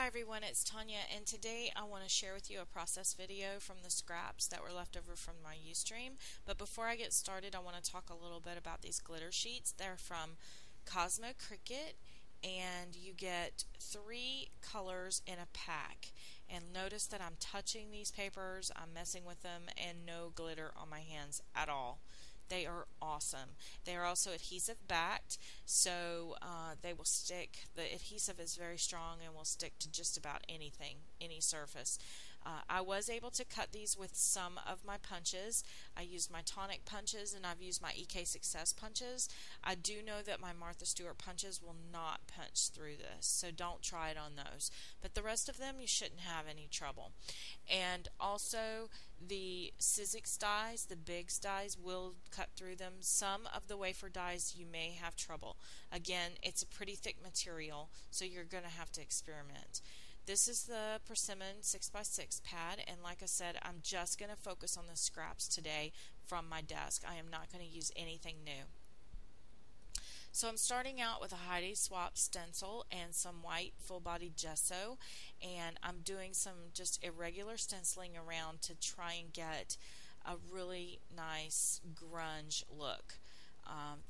everyone, it's Tonya, and today I want to share with you a process video from the scraps that were left over from my Ustream. But before I get started, I want to talk a little bit about these glitter sheets. They're from Cosmo Cricut, and you get 3 colors in a pack. And notice that I'm touching these papers, I'm messing with them, and no glitter on my hands at all. They are awesome. They are also adhesive backed, so they will stick. The adhesive is very strong and will stick to just about anything, any surface. I was able to cut these with some of my punches. I used my tonic punches and I've used my EK Success punches. I do know that my Martha Stewart punches will not punch through this, so don't try it on those. But the rest of them you shouldn't have any trouble. And also the Sizzix dies, the big dies, will cut through them. Some of the wafer dies you may have trouble. Again, it's a pretty thick material, so you're going to have to experiment. This is the Persimmon 6x6 pad, and like I said, I'm just going to focus on the scraps today from my desk. I am not going to use anything new. So I'm starting out with a Heidi Swap stencil and some white full-body gesso, and I'm doing some just irregular stenciling around to try and get a really nice grunge look.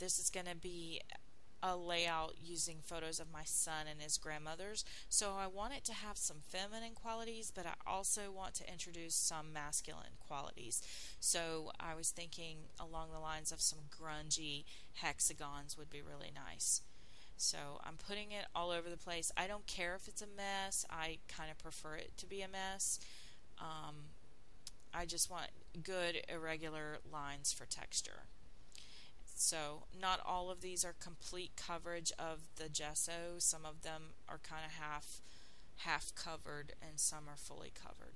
This is going to be a layout using photos of my son and his grandmother's, so I want it to have some feminine qualities, but I also want to introduce some masculine qualities. So I was thinking along the lines of some grungy hexagons would be really nice. So I'm putting it all over the place. I don't care if it's a mess. I kind of prefer it to be a mess. I just want good irregular lines for texture. So not all of these are complete coverage of the gesso. Some of them are kind of half covered and some are fully covered.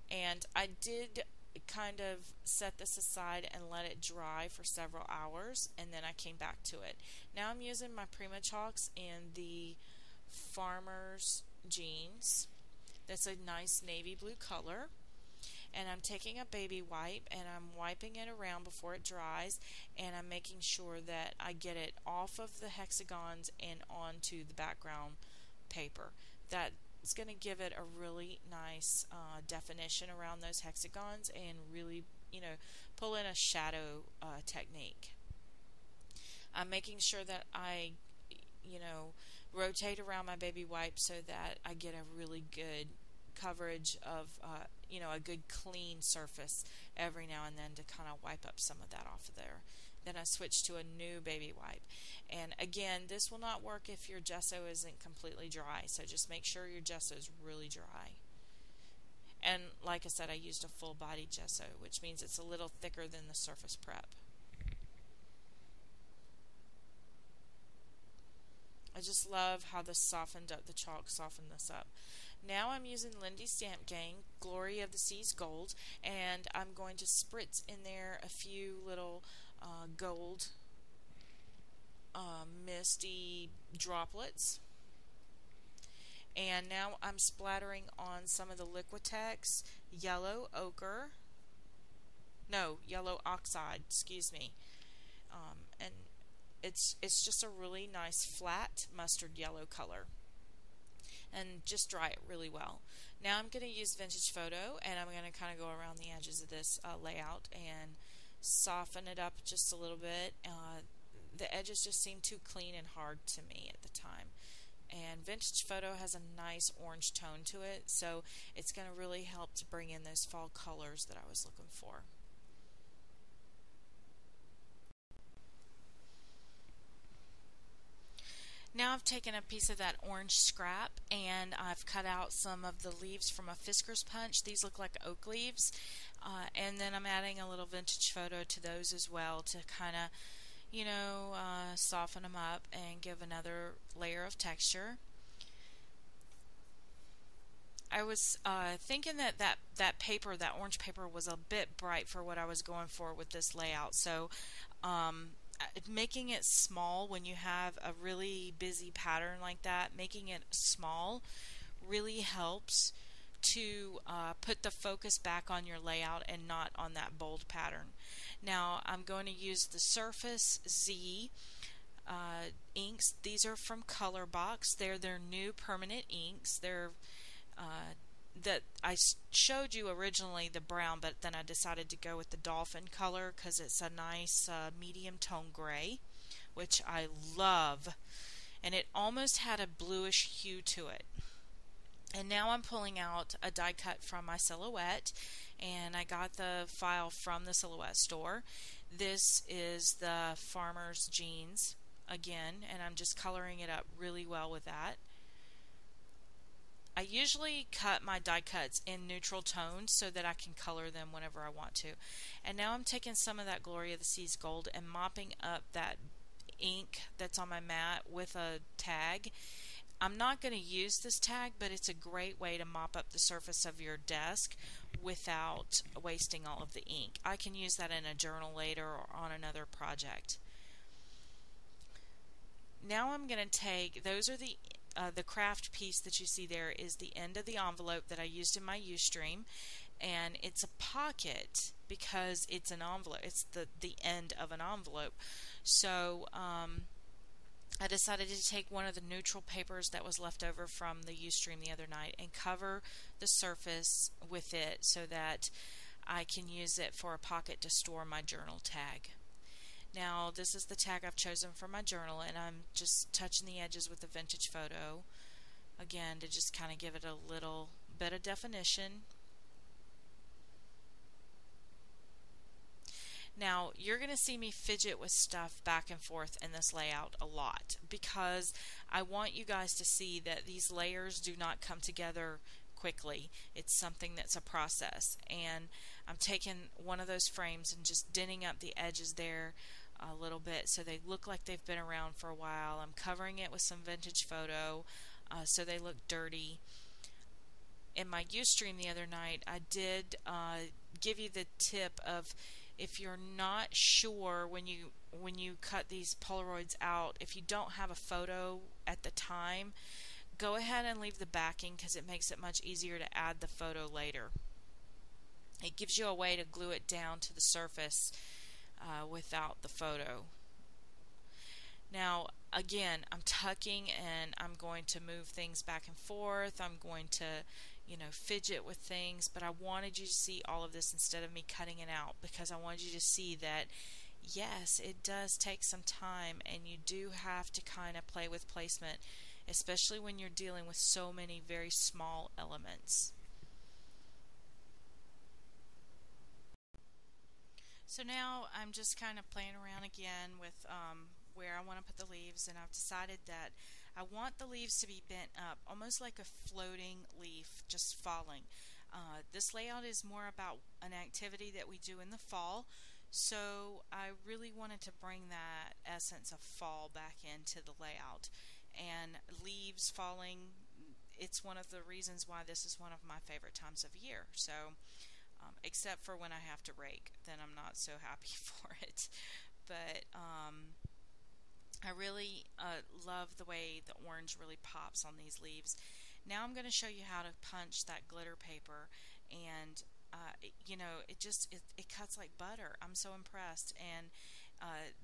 And I did kind of set this aside and let it dry for several hours, and then I came back to it. Now I'm using my Prima Chalks in the Farmer's Jeans. That's a nice navy blue color. And I'm taking a baby wipe and I'm wiping it around before it dries, and I'm making sure that I get it off of the hexagons and onto the background paper. That's going to give it a really nice definition around those hexagons and really, pull in a shadow technique. I'm making sure that I, rotate around my baby wipe so that I get a really good coverage of a good clean surface every now and then to kind of wipe up some of that off of there. Then I switch to a new baby wipe, and again, this will not work if your gesso isn't completely dry, so just make sure your gesso is really dry. And like I said, I used a full body gesso, which means it's a little thicker than the surface prep. I just love how this softened up, the chalk softened this up. Now I'm using Lindy Stamp Gang Glory of the Seas Gold, and I'm going to spritz in there a few little gold misty droplets. And now I'm splattering on some of the Liquitex yellow ochre, no, yellow oxide, excuse me. And it's just a really nice flat mustard yellow color. And just dry it really well. Now I'm going to use Vintage Photo, and I'm going to kind of go around the edges of this layout and soften it up just a little bit. The edges just seem too clean and hard to me at the time. And Vintage Photo has a nice orange tone to it, so it's going to really help to bring in those fall colors that I was looking for. Now I've taken a piece of that orange scrap and I've cut out some of the leaves from a Fisker's Punch. These look like oak leaves. And then I'm adding a little Vintage Photo to those as well to kind of, soften them up and give another layer of texture. I was thinking that paper, that orange paper, was a bit bright for what I was going for with this layout. So making it small when you have a really busy pattern like that, making it small really helps to put the focus back on your layout and not on that bold pattern. Now I'm going to use the Surface Z inks. These are from Color Box. They're their new permanent inks. They're that I showed you originally the brown, but then I decided to go with the dolphin color because it's a nice medium tone gray, which I love, and it almost had a bluish hue to it. And now I'm pulling out a die cut from my Silhouette, and I got the file from the Silhouette store. This is the Farmer's Jeans again, and I'm just coloring it up really well with that. I usually cut my die cuts in neutral tones so that I can color them whenever I want to. And now I'm taking some of that Glory of the Seas gold and mopping up that ink that's on my mat with a tag. I'm not going to use this tag, but it's a great way to mop up the surface of your desk without wasting all of the ink. I can use that in a journal later or on another project. Now I'm going to take, those are the craft piece that you see there is the end of the envelope that I used in my Ustream, and it's a pocket because it's an envelope. It's the end of an envelope. So I decided to take one of the neutral papers that was left over from the Ustream the other night and cover the surface with it so that I can use it for a pocket to store my journal tag. Now this is the tag I've chosen for my journal, and I'm just touching the edges with the vintage photo again to just kind of give it a little bit of definition. Now you're going to see me fidget with stuff back and forth in this layout a lot because I want you guys to see that these layers do not come together quickly. It's something that's a process, and I'm taking one of those frames and just denting up the edges there a little bit so they look like they've been around for a while. I'm covering it with some vintage photo so they look dirty. In my Ustream the other night, I did give you the tip of, if you're not sure when you cut these Polaroids out, if you don't have a photo at the time, go ahead and leave the backing because it makes it much easier to add the photo later. It gives you a way to glue it down to the surface without the photo. Now again, I'm tucking and I'm going to move things back and forth. I'm going to, you know, fidget with things, but I wanted you to see all of this instead of me cutting it out because I wanted you to see that yes, it does take some time and you do have to kind of play with placement, especially when you're dealing with so many very small elements. So now I'm just kind of playing around again with where I want to put the leaves, and I've decided that I want the leaves to be bent up, almost like a floating leaf just falling. This layout is more about an activity that we do in the fall, so I really wanted to bring that essence of fall back into the layout. And leaves falling, it's one of the reasons why this is one of my favorite times of year. So except for when I have to rake, then I'm not so happy for it. But I really love the way the orange really pops on these leaves. Now I'm going to show you how to punch that glitter paper, and you know, it cuts like butter. I'm so impressed, and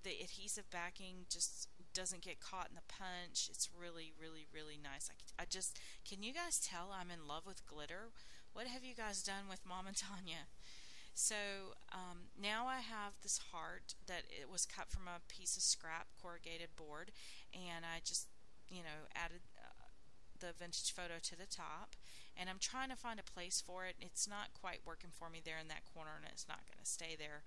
the adhesive backing just doesn't get caught in the punch. It's really, really, really nice. I just, can you guys tell I'm in love with glitter? What have you guys done with Mom and Tonya? So now I have this heart that it was cut from a piece of scrap corrugated board, and I just, you know, added the vintage photo to the top, and I'm trying to find a place for it. It's not quite working for me there in that corner, and it's not going to stay there.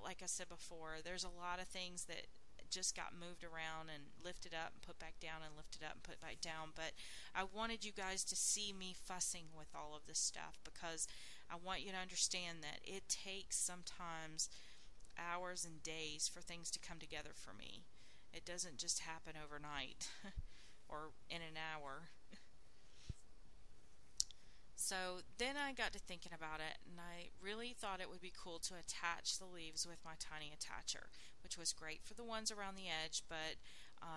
Like I said before, there's a lot of things that just got moved around and lifted up and put back down and lifted up and put back down, but I wanted you guys to see me fussing with all of this stuff because I want you to understand that it takes sometimes hours and days for things to come together for me. It doesn't just happen overnight or in an hour. So then I got to thinking about it, and I really thought it would be cool to attach the leaves with my tiny attacher, which was great for the ones around the edge, but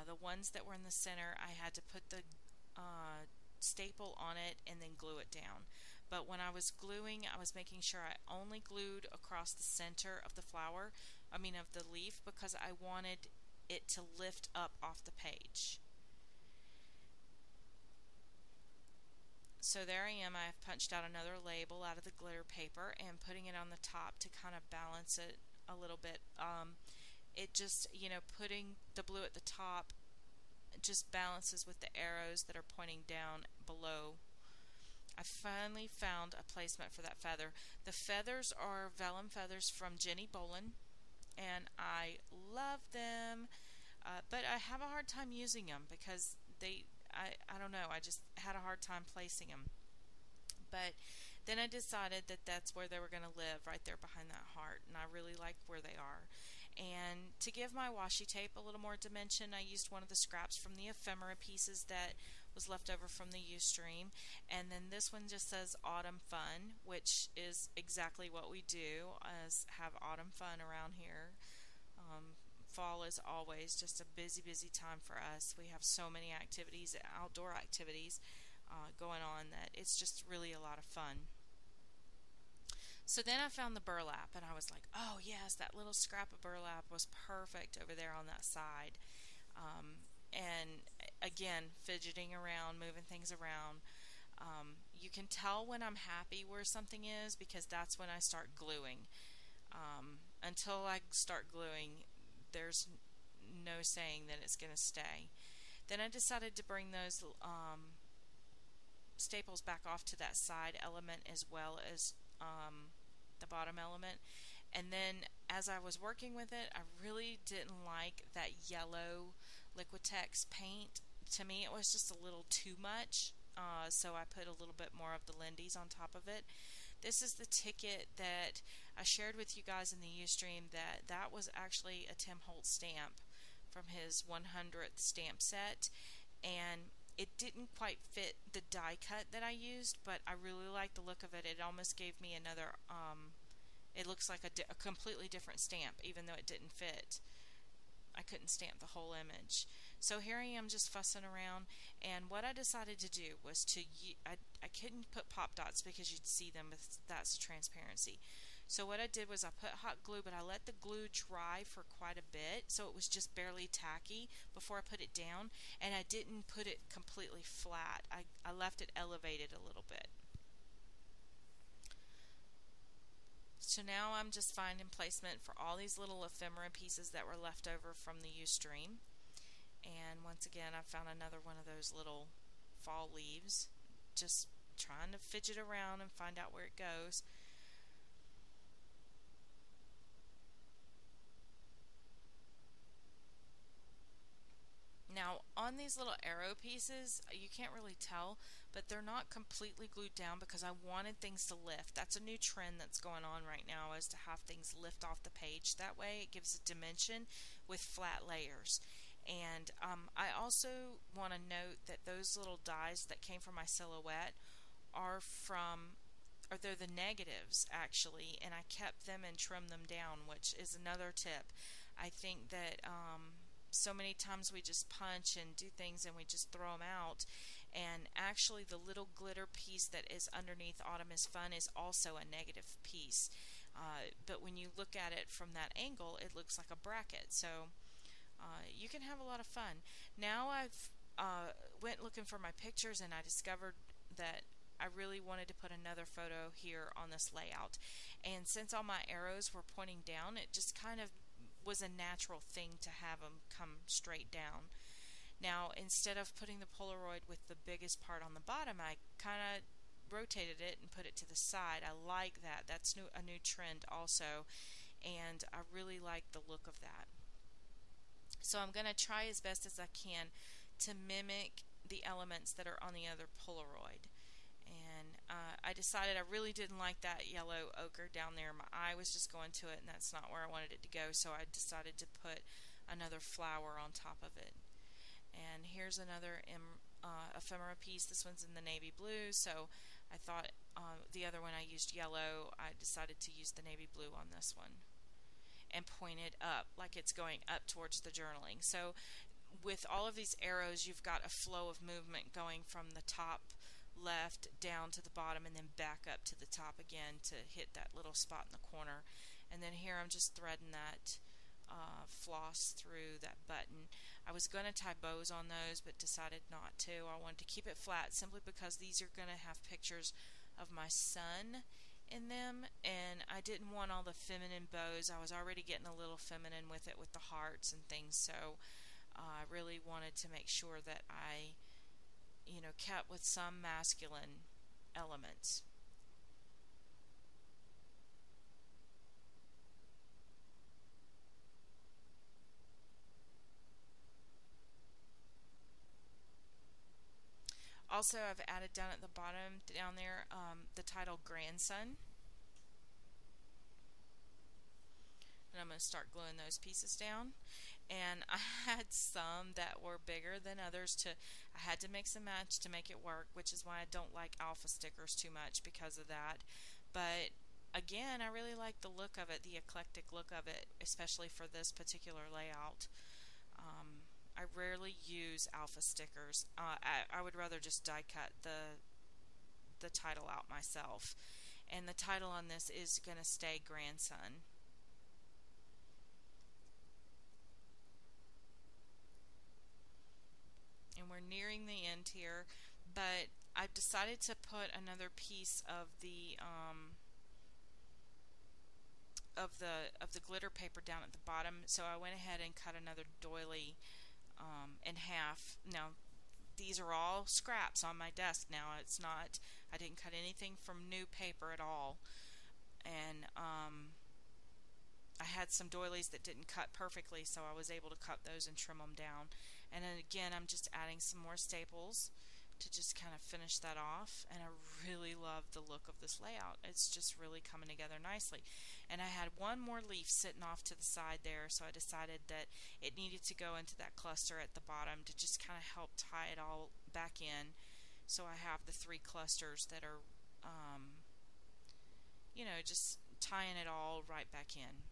the ones that were in the center, I had to put the staple on it and then glue it down. But when I was gluing, I was making sure I only glued across the center of the flower, of the leaf, because I wanted it to lift up off the page. So there I am. I've punched out another label out of the glitter paper and putting it on the top to kind of balance it a little bit. It just, putting the blue at the top just balances with the arrows that are pointing down below. I finally found a placement for that feather. The feathers are vellum feathers from Jenny Bolin, and I love them, but I have a hard time using them because I don't know, I just had a hard time placing them. But then I decided that that's where they were going to live, right there behind that heart, and I really like where they are. And to give my washi tape a little more dimension, I used one of the scraps from the ephemera pieces that was left over from the Ustream, and then this one just says Autumn Fun, which is exactly what we do, is have autumn fun around here. Fall is always just a busy time for us. We have so many activities, outdoor activities going on, that it's just really a lot of fun. So then I found the burlap, and I was like, oh yes, that little scrap of burlap was perfect over there on that side. And again, fidgeting around, moving things around. You can tell when I'm happy where something is because that's when I start gluing. Until I start gluing, there's no saying that it's going to stay. Then I decided to bring those staples back off to that side element as well as the bottom element. And then as I was working with it, I really didn't like that yellow Liquitex paint. To me, it was just a little too much, so I put a little bit more of the Lindy's on top of it. This is the ticket that I shared with you guys in the Ustream, that was actually a Tim Holtz stamp from his 100th stamp set, and it didn't quite fit the die cut that I used, but I really like the look of it. It almost gave me another, it looks like a completely different stamp, even though it didn't fit. I couldn't stamp the whole image. So here I am just fussing around, and what I decided to do was I couldn't put pop dots because you'd see them, that's transparency. So what I did was I put hot glue, but I let the glue dry for quite a bit, so it was just barely tacky before I put it down, and I didn't put it completely flat. I left it elevated a little bit. So now I'm just finding placement for all these little ephemera pieces that were left over from the Ustream. And once again, I found another one of those little fall leaves. Just trying to fidget around and find out where it goes. Now on these little arrow pieces, you can't really tell, but they're not completely glued down because I wanted things to lift. That's a new trend that's going on right now, is to have things lift off the page. That way it gives a dimension with flat layers. And I also want to note that those little dies that came from my silhouette they're the negatives actually, and I kept them and trimmed them down, which is another tip. I think that so many times we just punch and do things and we just throw them out, and actually the little glitter piece that is underneath Autumn is Fun is also a negative piece, but when you look at it from that angle, it looks like a bracket. So you can have a lot of fun. Now I've went looking for my pictures, and I discovered that I really wanted to put another photo here on this layout, and since all my arrows were pointing down, it just kind of was a natural thing to have them come straight down. Now instead of putting the Polaroid with the biggest part on the bottom, I kind of rotated it and put it to the side. I like that. That's a new trend also, and I really like the look of that. So I'm going to try as best as I can to mimic the elements that are on the other Polaroid. And I decided I really didn't like that yellow ochre down there. My eye was just going to it, and that's not where I wanted it to go, so I decided to put another flower on top of it. And here's another ephemera piece. This one's in the navy blue, so I thought the other one I used yellow. I decided to use the navy blue on this one and point it up like it's going up towards the journaling. So with all of these arrows, you've got a flow of movement going from the top left down to the bottom and then back up to the top again to hit that little spot in the corner. And then here I'm just threading that floss through that button. I was going to tie bows on those, but decided not to. I wanted to keep it flat simply because these are going to have pictures of my son in them, and I didn't want all the feminine bows. I was already getting a little feminine with it with the hearts and things, so I really wanted to make sure that I, kept with some masculine elements. Also, I've added down at the bottom down there the title grandson. And I'm going to start gluing those pieces down. And I had some that were bigger than others. I had to mix and match to make it work, which is why I don't like alpha stickers too much because of that. But again, I really like the look of it, the eclectic look of it, especially for this particular layout. I rarely use alpha stickers. I would rather just die cut the title out myself. And the title on this is going to stay grandson. And we're nearing the end here, but I've decided to put another piece of the glitter paper down at the bottom, so I went ahead and cut another doily in half. Now these are all scraps on my desk now. I didn't cut anything from new paper at all, and I had some doilies that didn't cut perfectly, so I was able to cut those and trim them down. And then again, I'm just adding some more staples to just kind of finish that off, and I really love the look of this layout. It's just really coming together nicely. And I had one more leaf sitting off to the side there, so I decided that it needed to go into that cluster at the bottom to just kind of help tie it all back in. So I have the 3 clusters that are just tying it all right back in.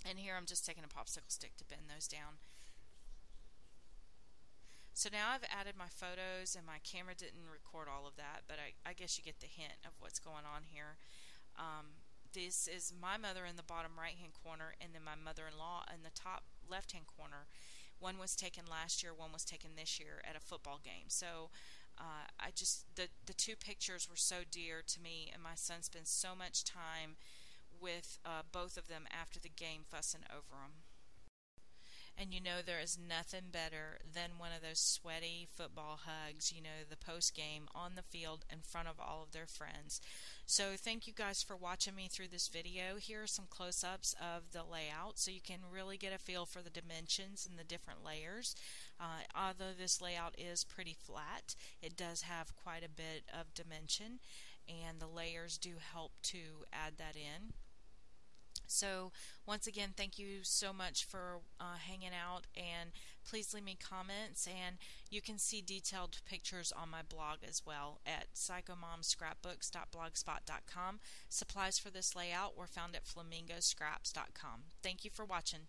And here I'm just taking a popsicle stick to bend those down. So now I've added my photos, and my camera didn't record all of that, but I guess you get the hint of what's going on here. This is my mother in the bottom right hand corner, and then my mother-in-law in the top left hand corner. One was taken last year, one was taken this year at a football game. So the 2 pictures were so dear to me, and my son spends so much time with both of them after the game fussing over them. And there is nothing better than one of those sweaty football hugs, the post game on the field in front of all of their friends. So thank you guys for watching me through this video. Here are some close-ups of the layout so you can really get a feel for the dimensions and the different layers. Although this layout is pretty flat, it does have quite a bit of dimension, and the layers do help to add that in. So once again, thank you so much for hanging out, and please leave me comments, and you can see detailed pictures on my blog as well at psychomomscrapbooks.blogspot.com. Supplies for this layout were found at flamingoscraps.com. Thank you for watching.